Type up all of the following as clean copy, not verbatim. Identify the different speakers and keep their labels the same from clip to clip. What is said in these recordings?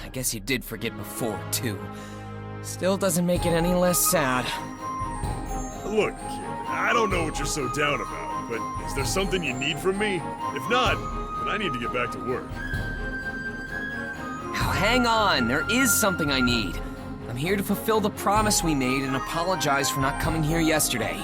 Speaker 1: I guess you did forget before, too. Still doesn't make it any less sad.
Speaker 2: Look, kid, I don't know what you're so down about, but is there something you need from me? If not, then I need to get back to work.
Speaker 1: Now, hang on, there is something I need. I'm here to fulfill the promise we made and apologize for not coming here yesterday.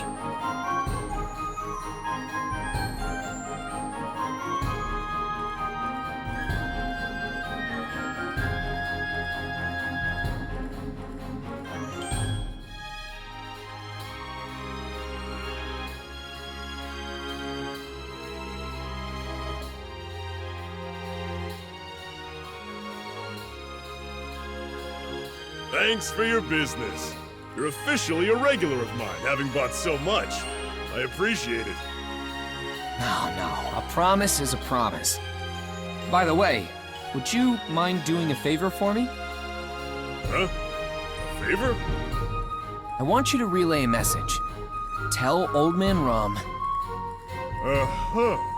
Speaker 2: Thanks for your business. You're officially a regular of mine, having bought so much. I appreciate it.
Speaker 1: No, a promise is a promise. By the way, would you mind doing a favor for me?
Speaker 2: Huh? A favor?
Speaker 1: I want you to relay a message. Tell Old Man Rum.
Speaker 2: Uh-huh.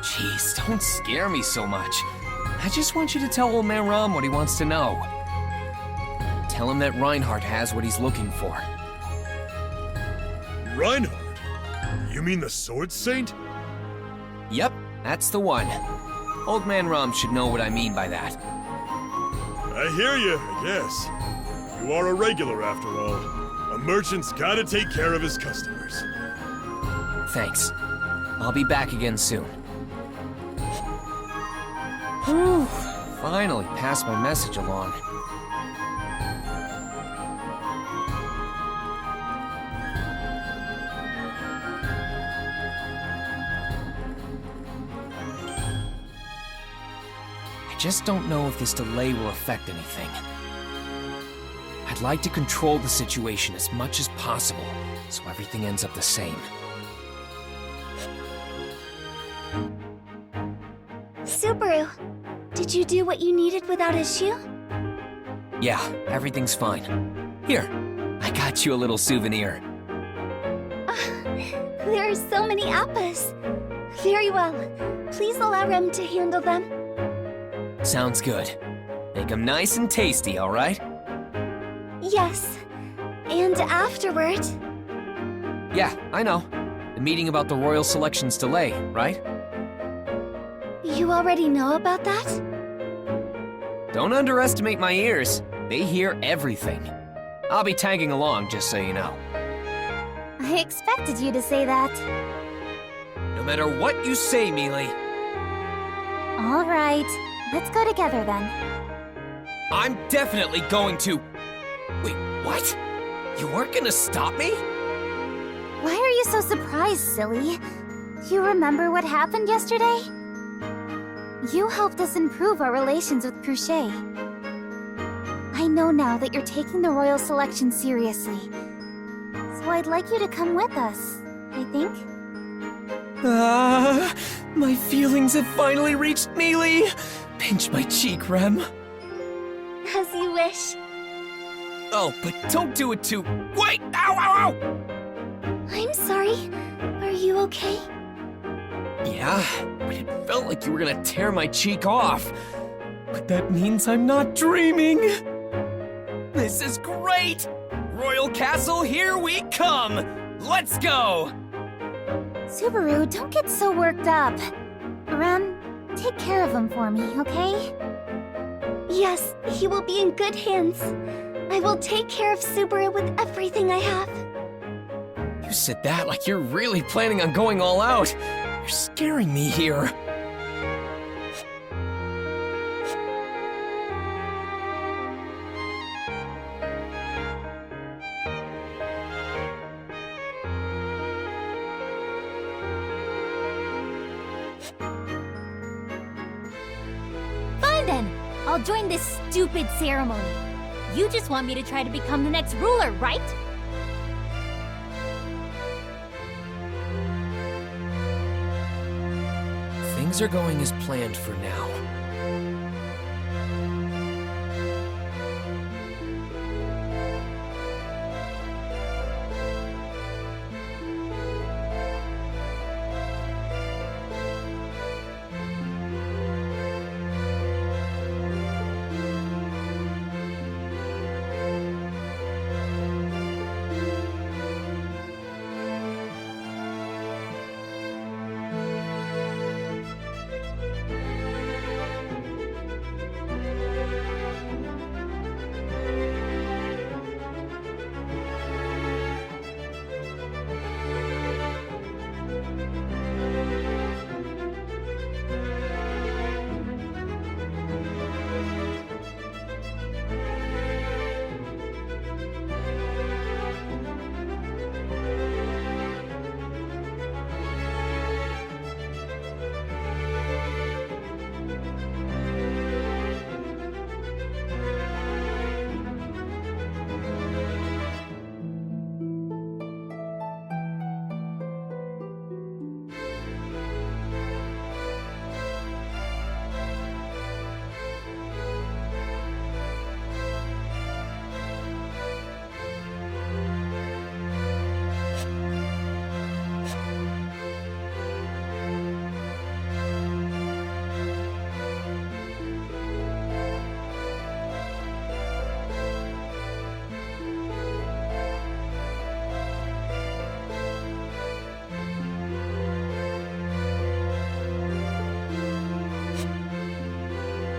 Speaker 1: Jeez, don't scare me so much. I just want you to tell Old Man Rum what he wants to know. Tell him that Reinhardt has what he's looking for.
Speaker 2: Reinhardt? You mean the Sword Saint?
Speaker 1: Yep, that's the one. Old Man Rum should know what I mean by that.
Speaker 2: I hear you, I guess. You are a regular after all. A merchant's gotta take care of his customers.
Speaker 1: Thanks. I'll be back again soon. Whew, finally passed my message along. I just don't know if this delay will affect anything. I'd like to control the situation as much as possible, so everything ends up the same.
Speaker 3: Subaru, did you do what you needed without issue?
Speaker 1: Yeah, everything's fine. Here, I got you a little souvenir.
Speaker 3: There are so many appas. Very well. Please allow Rem to handle them.
Speaker 1: Sounds good. Make them nice and tasty, all right?
Speaker 3: Yes. And afterward...
Speaker 1: Yeah, I know. The meeting about the Royal Selection's delay, right?
Speaker 3: You already know about that?
Speaker 1: Don't underestimate my ears. They hear everything. I'll be tagging along, just so you know.
Speaker 3: I expected you to say that.
Speaker 1: No matter what you say, Mealy,
Speaker 3: All right. Let's go together then.
Speaker 1: I'm definitely going to... Wait, what? You weren't gonna stop me?
Speaker 3: Why are you so surprised, silly? You remember what happened yesterday? You helped us improve our relations with Crochet. I know now that you're taking the Royal Selection seriously. So I'd like you to come with us, I think.
Speaker 1: My feelings have finally reached Mealy. Pinch my cheek, Rem.
Speaker 3: As you wish.
Speaker 1: Oh, but don't do it too... Wait! Ow, ow, ow!
Speaker 3: I'm sorry. Are you okay?
Speaker 1: Yeah, but it felt like you were gonna tear my cheek off. But that means I'm not dreaming. This is great! Royal Castle, here we come! Let's go!
Speaker 3: Subaru, don't get so worked up. Rem, take care of him for me, okay? Yes, he will be in good hands. I will take care of Subaru with everything I have.
Speaker 1: You said that like you're really planning on going all out. You're scaring me here.
Speaker 4: Fine then! I'll join this stupid ceremony. You just want me to try to become the next ruler, right?
Speaker 1: Things are going as planned for now.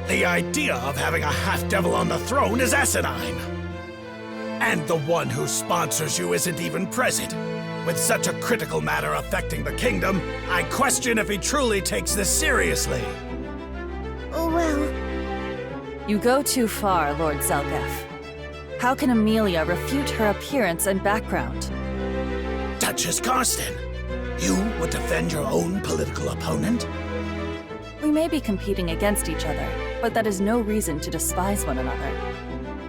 Speaker 5: The idea of having a half-devil on the throne is asinine. And the one who sponsors you isn't even present. With such a critical matter affecting the kingdom, I question if he truly takes this seriously.
Speaker 3: Well,
Speaker 6: You go too far, Lord Zelgaf. How can Amelia refute her appearance and background?
Speaker 5: Duchess Karsten, you would defend your own political opponent?
Speaker 6: We may be competing against each other, but that is no reason to despise one another.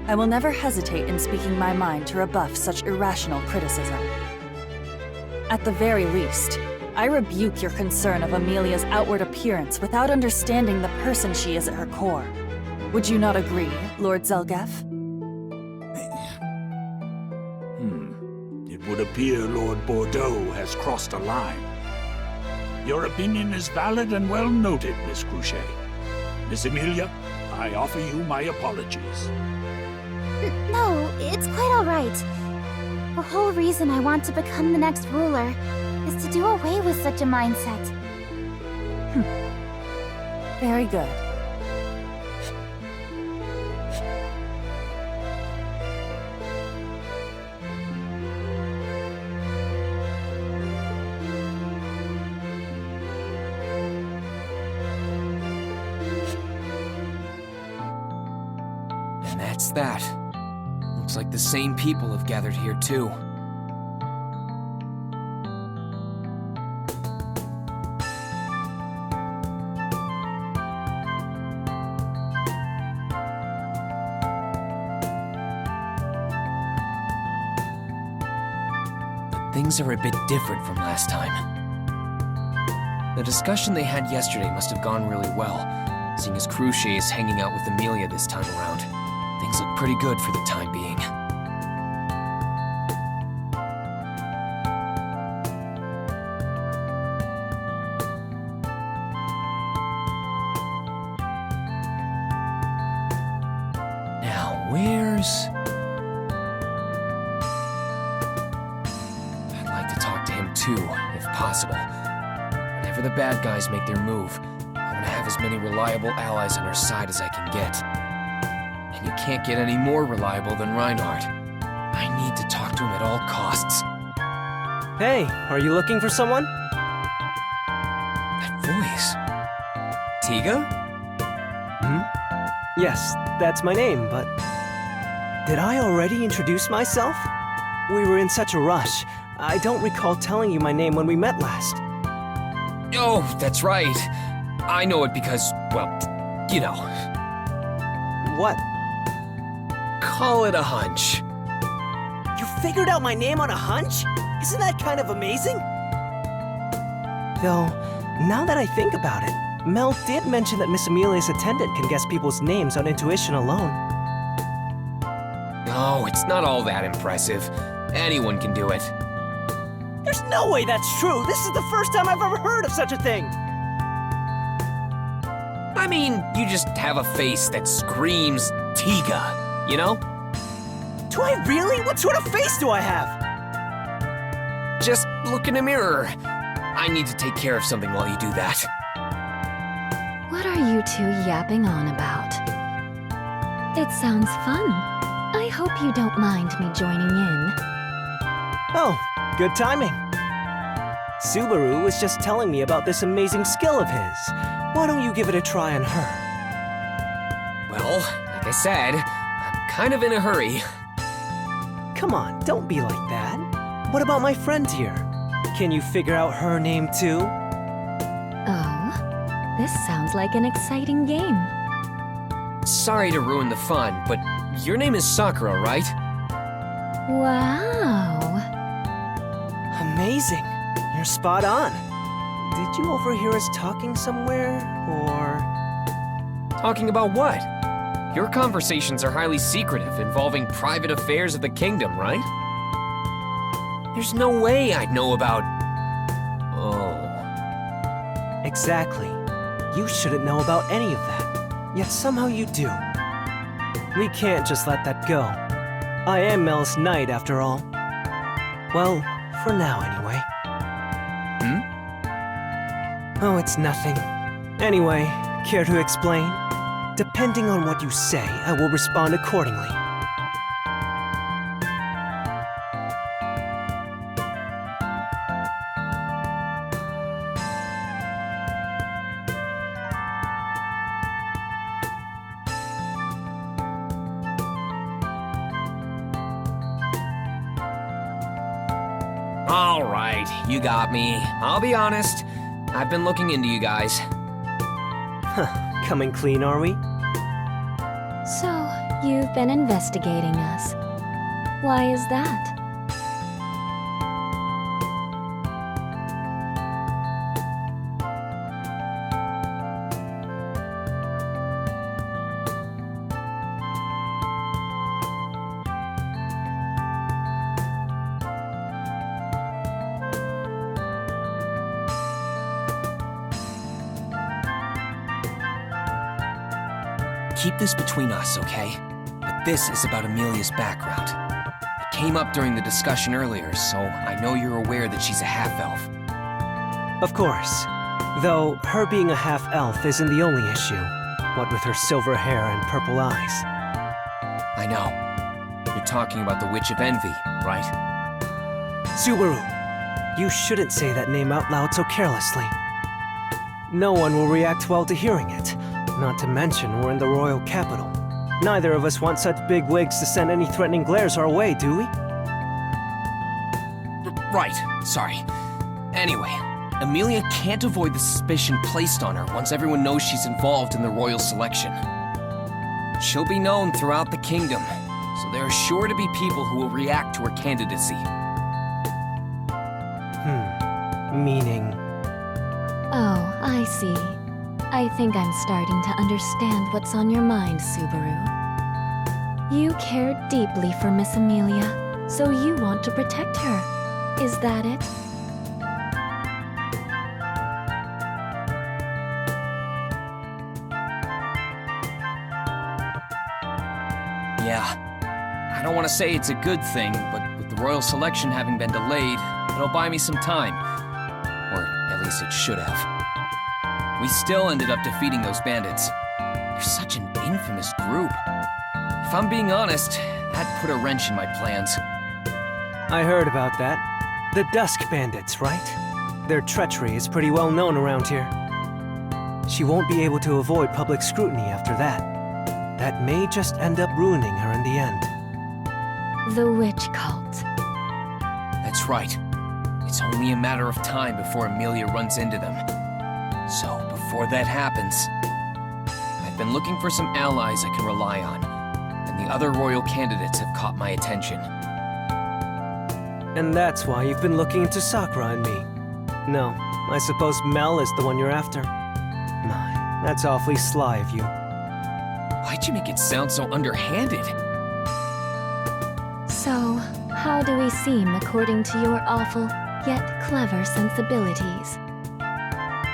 Speaker 6: I will never hesitate in speaking my mind to rebuff such irrational criticism. At the very least, I rebuke your concern of Amelia's outward appearance without understanding the person she is at her core. Would you not agree, Lord Zelgaf?
Speaker 7: It would appear Lord Bordeaux has crossed a line. Your opinion is valid and well noted, Miss Cruchet. Miss Amelia, I offer you my apologies.
Speaker 3: no, it's quite all right. The whole reason I want to become the next ruler is to do away with such a mindset.
Speaker 6: Very good.
Speaker 1: And that's that. Looks like the same people have gathered here too. But things are a bit different from last time. The discussion they had yesterday must have gone really well, seeing as Cruchet is hanging out with Amelia this time around. Things look pretty good for the time being. Now, where's... I'd like to talk to him too, if possible. Whenever the bad guys make their move, I want to have as many reliable allies on our side as I can get. And you can't get any more reliable than Reinhardt. I need to talk to him at all costs.
Speaker 8: Hey, are you looking for someone?
Speaker 1: That voice. Tiga?
Speaker 8: Yes, that's my name, but... Did I already introduce myself? We were in such a rush. I don't recall telling you my name when we met last.
Speaker 1: Oh, that's right. I know it because, well, you know,
Speaker 8: What?
Speaker 1: call it a hunch.
Speaker 8: You figured out my name on a hunch? Isn't that kind of amazing? Though, now that I think about it, Mel did mention that Miss Amelia's attendant can guess people's names on intuition alone.
Speaker 1: No, it's not all that impressive. Anyone can do it.
Speaker 8: There's no way that's true! This is the first time I've ever heard of such a thing!
Speaker 1: I mean, you just have a face that screams Tiga, you know?
Speaker 8: Do I really? What sort of face do I have?
Speaker 1: Just look in a mirror. I need to take care of something while you do that.
Speaker 9: What are you two yapping on about? It sounds fun. I hope you don't mind me joining in.
Speaker 8: Oh, good timing. Subaru was just telling me about this amazing skill of his. Why don't you give it a try on her?
Speaker 1: Well, like I said, I'm kind of in a hurry.
Speaker 8: Come on, don't be like that. What about my friend here? Can you figure out her name too?
Speaker 9: Oh, this sounds like an exciting game.
Speaker 1: Sorry to ruin the fun, but your name is Sakura, right?
Speaker 9: Wow.
Speaker 8: Amazing. You're spot on. Did you overhear us talking somewhere, or...
Speaker 1: Talking about what? Your conversations are highly secretive, involving private affairs of the kingdom, right? There's no way I'd know about... Oh...
Speaker 8: Exactly. You shouldn't know about any of that. Yet somehow you do. We can't just let that go. I am Mel's knight, after all. Well, for now, anyway. Oh, it's nothing. Anyway, care to explain? Depending on what you say, I will respond accordingly.
Speaker 1: All right, you got me. I'll be honest. I've been looking into you guys.
Speaker 8: Coming clean, are we?
Speaker 9: So, you've been investigating us. Why is that?
Speaker 1: Keep this between us, okay? But this is about Amelia's background. It came up during the discussion earlier, so I know you're aware that she's a half-elf.
Speaker 8: Of course. Though, her being a half-elf isn't the only issue. What with her silver hair and purple eyes.
Speaker 1: I know. You're talking about the Witch of Envy, right?
Speaker 8: Subaru, you shouldn't say that name out loud so carelessly. No one will react well to hearing it. Not to mention, we're in the royal capital. Neither of us want such big wigs to send any threatening glares our way, do we?
Speaker 1: Right, sorry. Anyway, Amelia can't avoid the suspicion placed on her once everyone knows she's involved in the royal selection. She'll be known throughout the kingdom, so there are sure to be people who will react to her candidacy.
Speaker 8: Meaning?
Speaker 9: Oh, I see. I think I'm starting to understand what's on your mind, Subaru. You care deeply for Miss Amelia, so you want to protect her. Is that it?
Speaker 1: Yeah. I don't want to say it's a good thing, but with the royal selection having been delayed, it'll buy me some time. Or at least it should have. We still ended up defeating those bandits. They're such an infamous group. If I'm being honest, that put a wrench in my plans.
Speaker 8: I heard about that. The Dusk Bandits, right? Their treachery is pretty well known around here. She won't be able to avoid public scrutiny after that. That may just end up ruining her in the end.
Speaker 9: The witch cult.
Speaker 1: That's right. It's only a matter of time before Amelia runs into them. So, before that happens, I've been looking for some allies I can rely on, and the other royal candidates have caught my attention.
Speaker 8: And that's why you've been looking into Sakura and me. No, I suppose Mel is the one you're after. My, that's awfully sly of you.
Speaker 1: Why'd you make it sound so underhanded?
Speaker 9: So, how do we seem according to your awful, yet clever sensibilities?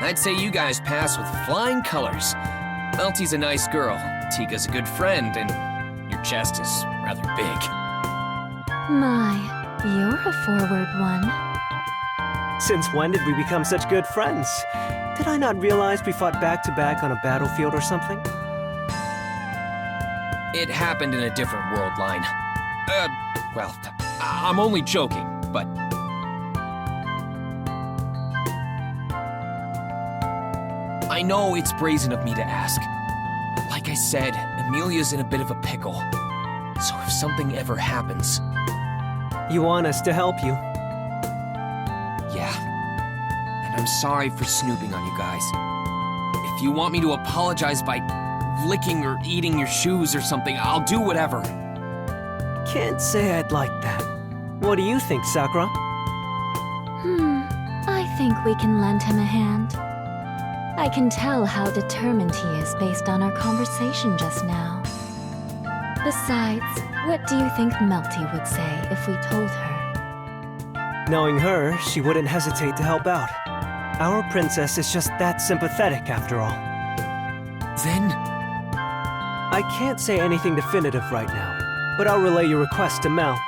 Speaker 1: I'd say you guys pass with flying colors. Melty's a nice girl, Tika's a good friend, and your chest is rather big.
Speaker 9: My, you're a forward one.
Speaker 8: Since when did we become such good friends? Did I not realize we fought back to back on a battlefield or something?
Speaker 1: It happened in a different world line. Well, I'm only joking, but... I know it's brazen of me to ask, but like I said, Amelia's in a bit of a pickle. So if something ever happens...
Speaker 8: You want us to help you?
Speaker 1: Yeah. And I'm sorry for snooping on you guys. If you want me to apologize by licking or eating your shoes or something, I'll do whatever.
Speaker 8: Can't say I'd like that. What do you think, Sakura?
Speaker 9: I think we can lend him a hand. I can tell how determined he is based on our conversation just now. Besides, what do you think Melty would say if we told her?
Speaker 8: Knowing her, she wouldn't hesitate to help out. Our princess is just that sympathetic, after all.
Speaker 1: Then...
Speaker 8: I can't say anything definitive right now, but I'll relay your request to Mel.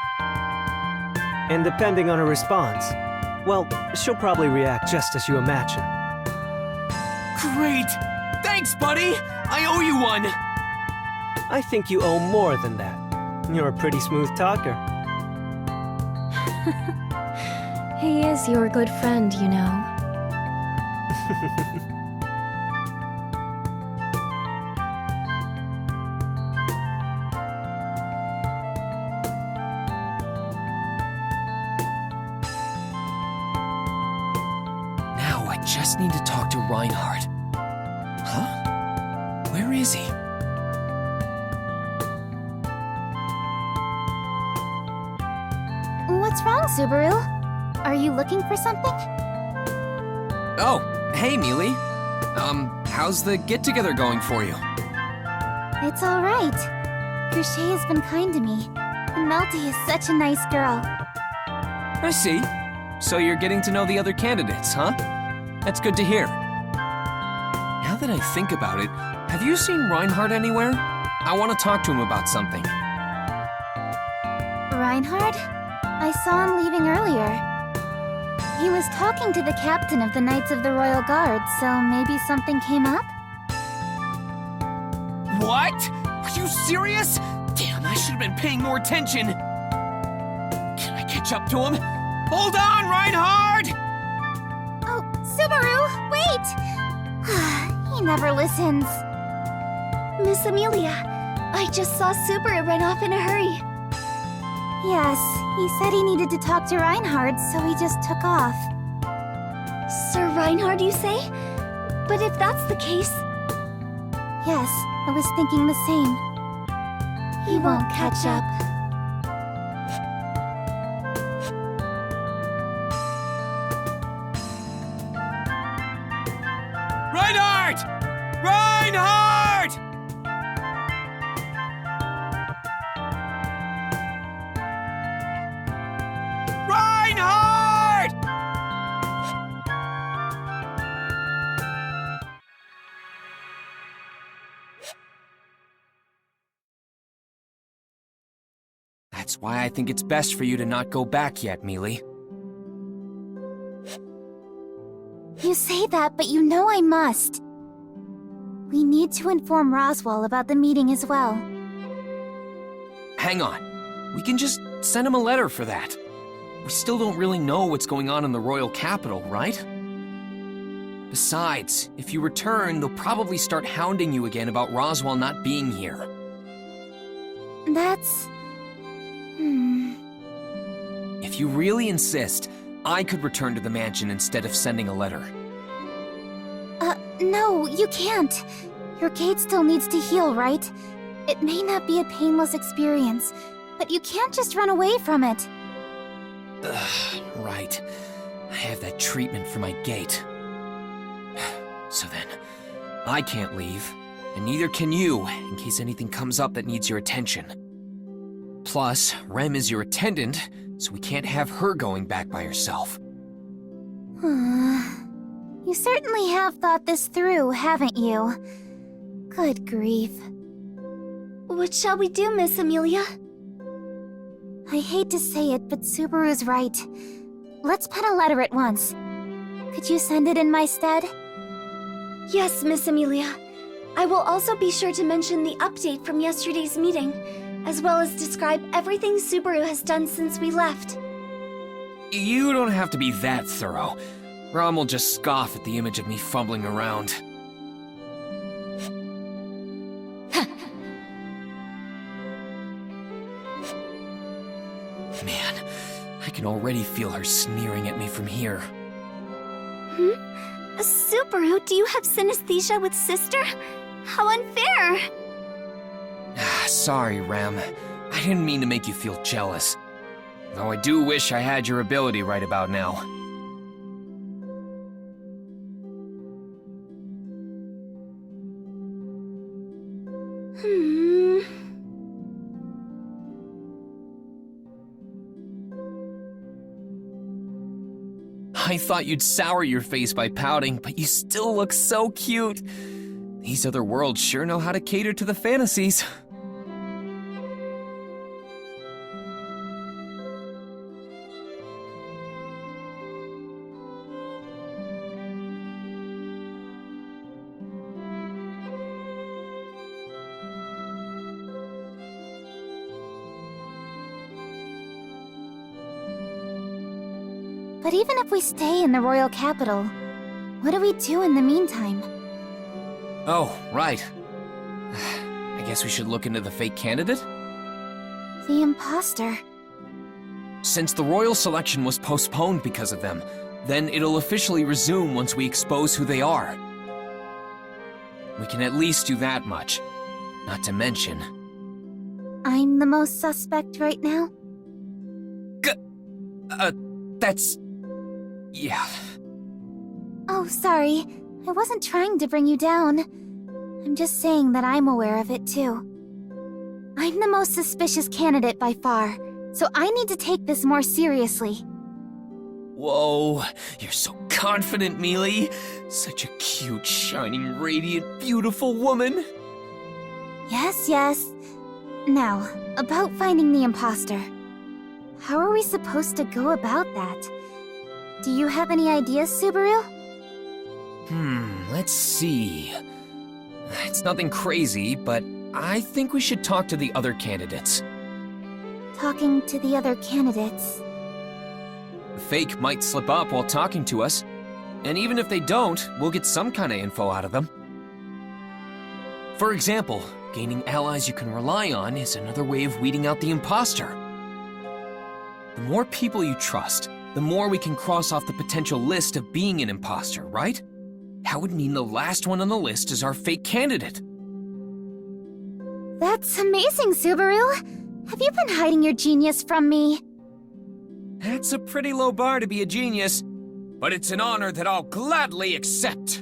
Speaker 8: And depending on her response, well, she'll probably react just as you imagine.
Speaker 1: Great! Thanks, buddy! I owe you one!
Speaker 8: I think you owe more than that. You're a pretty smooth talker.
Speaker 9: He is your good friend, you know.
Speaker 1: Now I just need to talk to Reinhardt. Huh? Where is he?
Speaker 3: What's wrong, Subaru? Are you looking for something?
Speaker 1: Oh, hey, Mealy. How's the get-together going for you?
Speaker 3: It's alright. Crochet has been kind to me, and Melty is such a nice girl.
Speaker 1: I see. So you're getting to know the other candidates, huh? That's good to hear. Now that I think about it, have you seen Reinhardt anywhere? I want to talk to him about something.
Speaker 3: Reinhardt? I saw him leaving earlier. He was talking to the captain of the Knights of the Royal Guard, so maybe something came up?
Speaker 1: What? Are you serious? Damn, I should have been paying more attention. Can I catch up to him? Hold on, Reinhardt!
Speaker 3: Oh, Subaru, wait! He never listens.
Speaker 4: Miss Amelia, I just saw Subaru run off in a hurry.
Speaker 3: Yes, he said he needed to talk to Reinhardt, so he just took off.
Speaker 4: Sir Reinhardt, you say? But if that's the case...
Speaker 3: Yes, I was thinking the same.
Speaker 4: He won't catch up.
Speaker 1: Reinhardt! Reinhardt! Reinhardt! That's why I think it's best for you to not go back yet, Mealy.
Speaker 3: You say that, but you know I must. We need to inform Roswell about the meeting as well.
Speaker 1: Hang on. We can just send him a letter for that. We still don't really know what's going on in the royal capital, right? Besides, if you return, they'll probably start hounding you again about Roswell not being here.
Speaker 3: That's...
Speaker 1: If you really insist, I could return to the mansion instead of sending a letter.
Speaker 3: No, you can't. Your gate still needs to heal, right? It may not be a painless experience, but you can't just run away from it.
Speaker 1: Right. I have that treatment for my gate. So then, I can't leave, and neither can you, in case anything comes up that needs your attention. Plus, Rem is your attendant, so we can't have her going back by herself.
Speaker 3: You certainly have thought this through, haven't you? Good grief.
Speaker 4: What shall we do, Miss Amelia?
Speaker 3: I hate to say it, but Subaru's right. Let's pen a letter at once. Could you send it in my stead?
Speaker 4: Yes, Miss Amelia. I will also be sure to mention the update from yesterday's meeting, as well as describe everything Subaru has done since we left.
Speaker 1: You don't have to be that thorough. Rom will just scoff at the image of me fumbling around. Man, I can already feel her sneering at me from here.
Speaker 4: Subaru, do you have synesthesia with Sister? How unfair!
Speaker 1: Sorry, Rem. I didn't mean to make you feel jealous. Though I do wish I had your ability right about now. I thought you'd sour your face by pouting, but you still look so cute. These other worlds sure know how to cater to the fantasies.
Speaker 3: But even if we stay in the royal capital, what do we do in the meantime?
Speaker 1: Oh, right. I guess we should look into the fake candidate?
Speaker 3: The imposter.
Speaker 1: Since the royal selection was postponed because of them, then it'll officially resume once we expose who they are. We can at least do that much. Not to mention...
Speaker 3: I'm the most suspect right now?
Speaker 1: That's... yeah.
Speaker 3: Oh, sorry. I wasn't trying to bring you down. I'm just saying that I'm aware of it too. I'm the most suspicious candidate by far, so I need to take this more seriously.
Speaker 1: Whoa, you're so confident, Mealy. Such a cute, shining, radiant, beautiful woman.
Speaker 3: Yes, yes. Now, about finding the imposter. How are we supposed to go about that? Do you have any ideas, Subaru?
Speaker 1: Let's see. It's nothing crazy, but I think we should talk to the other candidates.
Speaker 3: Talking to the other candidates.
Speaker 1: The fake might slip up while talking to us, and even if they don't, we'll get some kind of info out of them. For example, gaining allies you can rely on is another way of weeding out the imposter. The more people you trust, the more we can cross off the potential list of being an imposter, right? That would mean the last one on the list is our fake candidate.
Speaker 3: That's amazing, Subaru! Have you been hiding your genius from me?
Speaker 1: That's a pretty low bar to be a genius, but it's an honor that I'll gladly accept.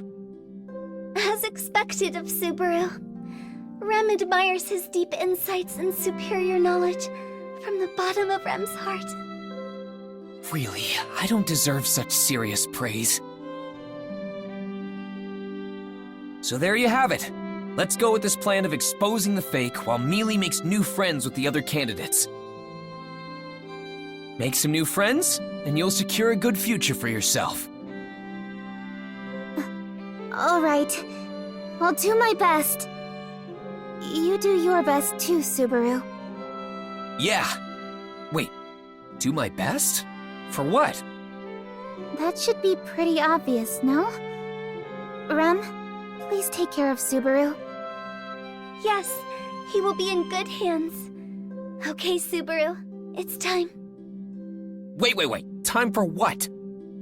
Speaker 4: As expected of Subaru, Rem admires his deep insights and superior knowledge from the bottom of Rem's heart.
Speaker 1: Really, I don't deserve such serious praise. So there you have it. Let's go with this plan of exposing the fake while Mealy makes new friends with the other candidates. Make some new friends, and you'll secure a good future for yourself.
Speaker 3: Alright. I'll do my best. You do your best too, Subaru.
Speaker 1: Yeah. Wait, do my best? For what?
Speaker 3: That should be pretty obvious, no? Rem, please take care of Subaru.
Speaker 4: Yes, he will be in good hands. Okay, Subaru, it's time.
Speaker 1: Wait. Time for what?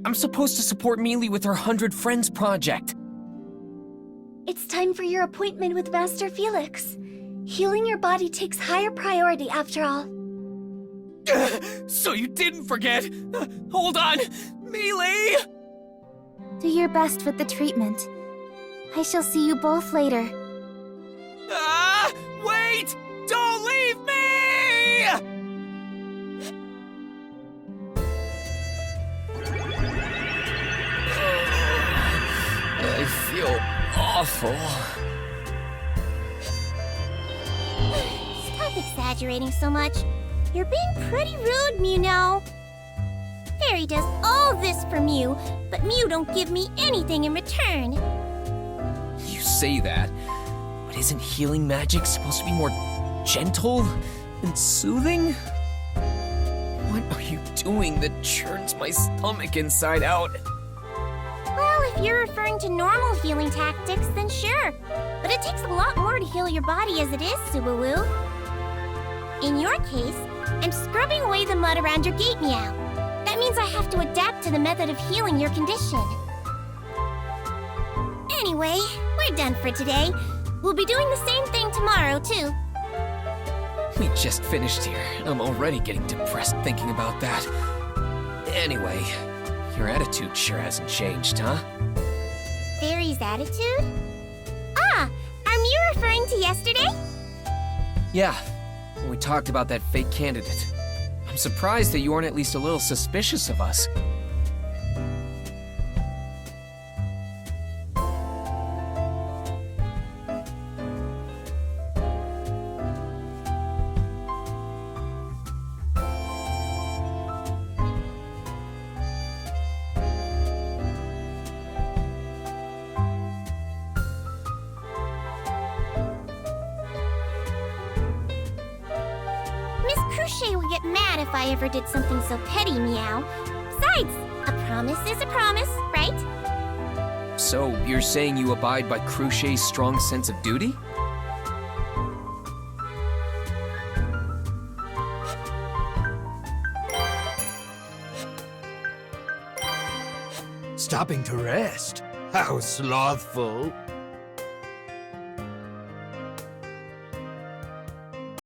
Speaker 1: I'm supposed to support Mealy with her 100 Friends project.
Speaker 4: It's time for your appointment with Master Felix. Healing your body takes higher priority after all.
Speaker 1: So you didn't forget! Hold on! Mealy!
Speaker 3: Do your best with the treatment. I shall see you both later.
Speaker 1: Ah! Wait! Don't leave me! I feel awful.
Speaker 10: Stop exaggerating so much. You're being pretty rude, Mew now. Fairy does all this for Mew, but Mew don't give me anything in return.
Speaker 1: You say that, but isn't healing magic supposed to be more gentle and soothing? What are you doing that churns my stomach inside out?
Speaker 10: Well, if you're referring to normal healing tactics, then sure. But it takes a lot more to heal your body as it is, Subaru. In your case, I'm scrubbing away the mud around your gate, Meow. That means I have to adapt to the method of healing your condition. Anyway, we're done for today. We'll be doing the same thing tomorrow, too.
Speaker 1: We just finished here, and I'm already getting depressed thinking about that. Anyway, your attitude sure hasn't changed, huh?
Speaker 10: Fairy's attitude? Ah, are you referring to yesterday?
Speaker 1: Yeah, when we talked about that fake candidate. I'm surprised that you aren't at least a little suspicious of us.
Speaker 10: Miss Cruchet will get mad if I ever did something so petty, Meow. Besides, a promise is a promise, right?
Speaker 1: So, you're saying you abide by Cruchet's strong sense of duty?
Speaker 11: Stopping to rest? How slothful.